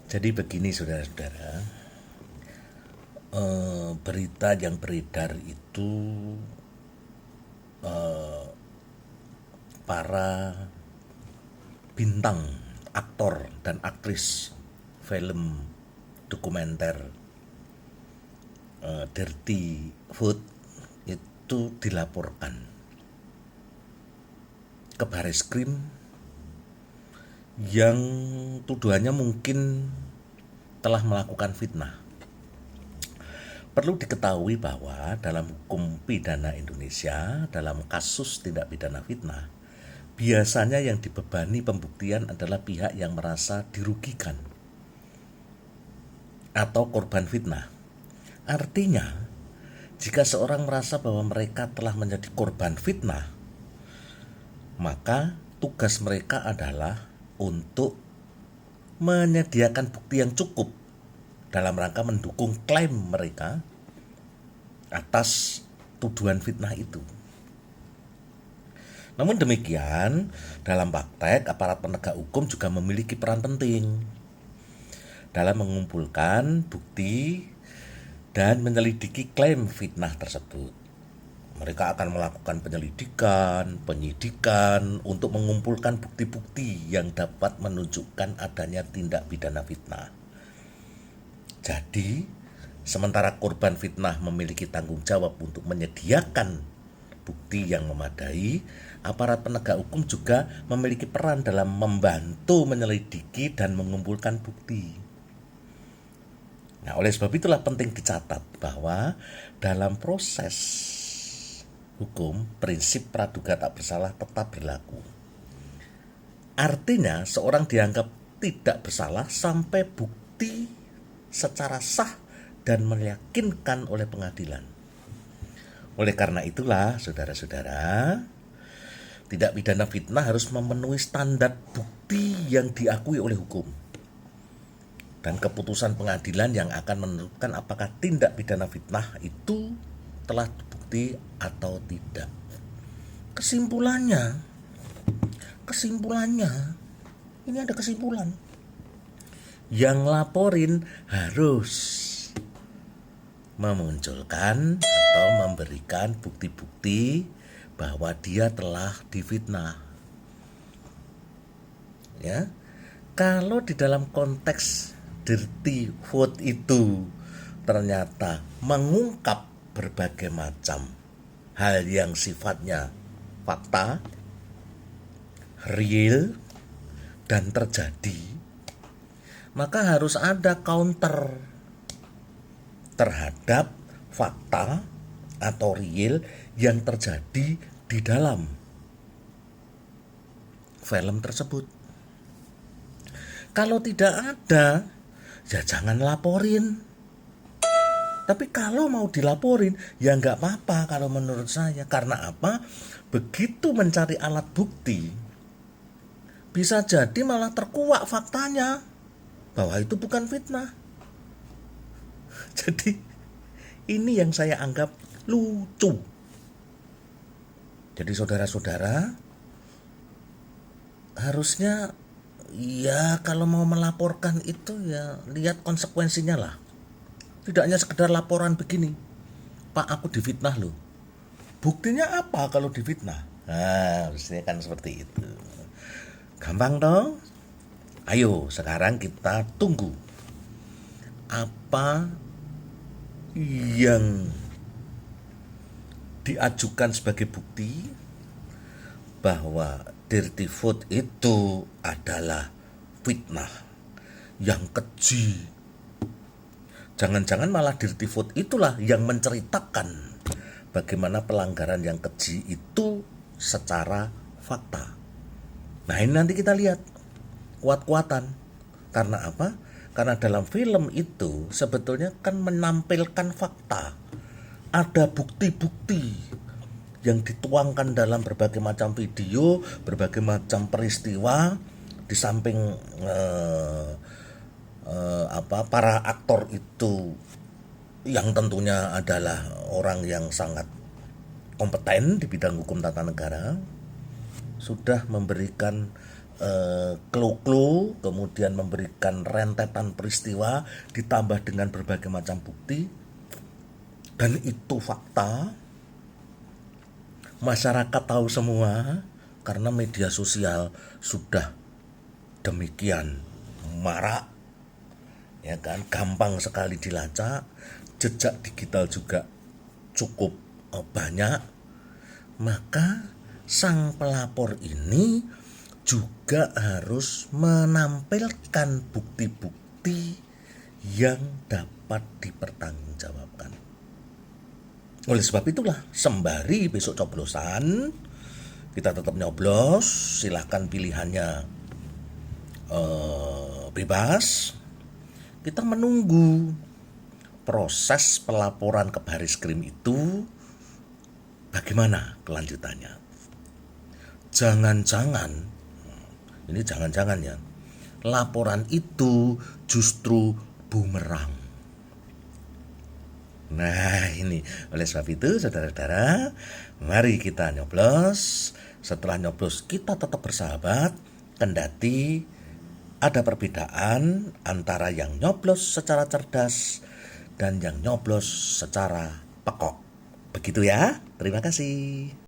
Jadi begini saudara-saudara, berita yang beredar itu para bintang, aktor dan aktris film dokumenter Dirty Food itu dilaporkan ke Bareskrim yang tuduhannya mungkin telah melakukan fitnah. Perlu diketahui bahwa dalam hukum pidana Indonesia, dalam kasus tindak pidana fitnah, biasanya yang dibebani pembuktian adalah pihak yang merasa dirugikan atau korban fitnah. Artinya, jika seorang merasa bahwa mereka telah menjadi korban fitnah, maka tugas mereka adalah untuk menyediakan bukti yang cukup dalam rangka mendukung klaim mereka atas tuduhan fitnah itu. Namun demikian, dalam praktek aparat penegak hukum juga memiliki peran penting dalam mengumpulkan bukti dan menyelidiki klaim fitnah tersebut. Mereka akan melakukan penyelidikan, penyidikan untuk mengumpulkan bukti-bukti yang dapat menunjukkan adanya tindak pidana fitnah. Jadi, sementara korban fitnah memiliki tanggung jawab untuk menyediakan bukti yang memadai, aparat penegak hukum juga memiliki peran dalam membantu menyelidiki dan mengumpulkan bukti. Nah, oleh sebab itulah penting dicatat bahwa dalam proses hukum, prinsip praduga tak bersalah tetap berlaku. Artinya, seorang dianggap tidak bersalah sampai bukti secara sah dan meyakinkan oleh pengadilan. Oleh karena itulah, saudara-saudara, tindak pidana fitnah harus memenuhi standar bukti yang diakui oleh hukum. Dan keputusan pengadilan yang akan menentukan apakah tindak pidana fitnah itu telah terbukti atau tidak. Kesimpulannya, ini ada kesimpulan. Yang laporin harus memunculkan atau memberikan bukti-bukti bahwa dia telah difitnah. Ya, kalau di dalam konteks Dirty Food itu ternyata mengungkap berbagai macam hal yang sifatnya fakta, real, dan terjadi, maka harus ada counter terhadap fakta atau real yang terjadi di dalam film tersebut. Kalau tidak ada, ya jangan laporin. Tapi kalau mau dilaporin, ya nggak apa-apa kalau menurut saya. Karena apa? Begitu mencari alat bukti, bisa jadi malah terkuak faktanya bahwa itu bukan fitnah. Jadi ini yang saya anggap lucu. Jadi saudara-saudara, harusnya ya kalau mau melaporkan itu ya lihat konsekuensinya lah. Tidak hanya sekedar laporan begini, Pak aku difitnah loh. Buktinya apa kalau difitnah? Nah, harusnya kan seperti itu. Gampang dong? Ayo sekarang kita tunggu apa yang diajukan sebagai bukti bahwa Dirty Food itu adalah fitnah yang keji. Jangan-jangan malah Dirty Food itulah yang menceritakan bagaimana pelanggaran yang keji itu secara fakta. Nah ini nanti kita lihat kuat-kuatan. Karena apa? Karena dalam film itu sebetulnya kan menampilkan fakta. Ada bukti-bukti yang dituangkan dalam berbagai macam video, berbagai macam peristiwa, di samping para aktor itu yang tentunya adalah orang yang sangat kompeten di bidang hukum tata negara, sudah memberikan clue-clue, kemudian memberikan rentetan peristiwa ditambah dengan berbagai macam bukti, dan itu fakta. Masyarakat tahu semua karena media sosial sudah demikian marak, ya kan, gampang sekali dilacak, jejak digital juga cukup banyak. Maka sang pelapor ini juga harus menampilkan bukti-bukti yang dapat dipertanggungjawabkan. Oleh sebab itulah, sembari besok coblosan, kita tetap nyoblos, silahkan pilihannya bebas. Kita menunggu proses pelaporan ke Baris Krim itu bagaimana kelanjutannya. Jangan-jangan, ini jangan-jangan ya, laporan itu justru bumerang. Nah ini, oleh sebab itu saudara-saudara, mari kita nyoblos. Setelah nyoblos kita tetap bersahabat, kendati ada perbedaan antara yang nyoblos secara cerdas dan yang nyoblos secara pekok. Begitu ya, terima kasih.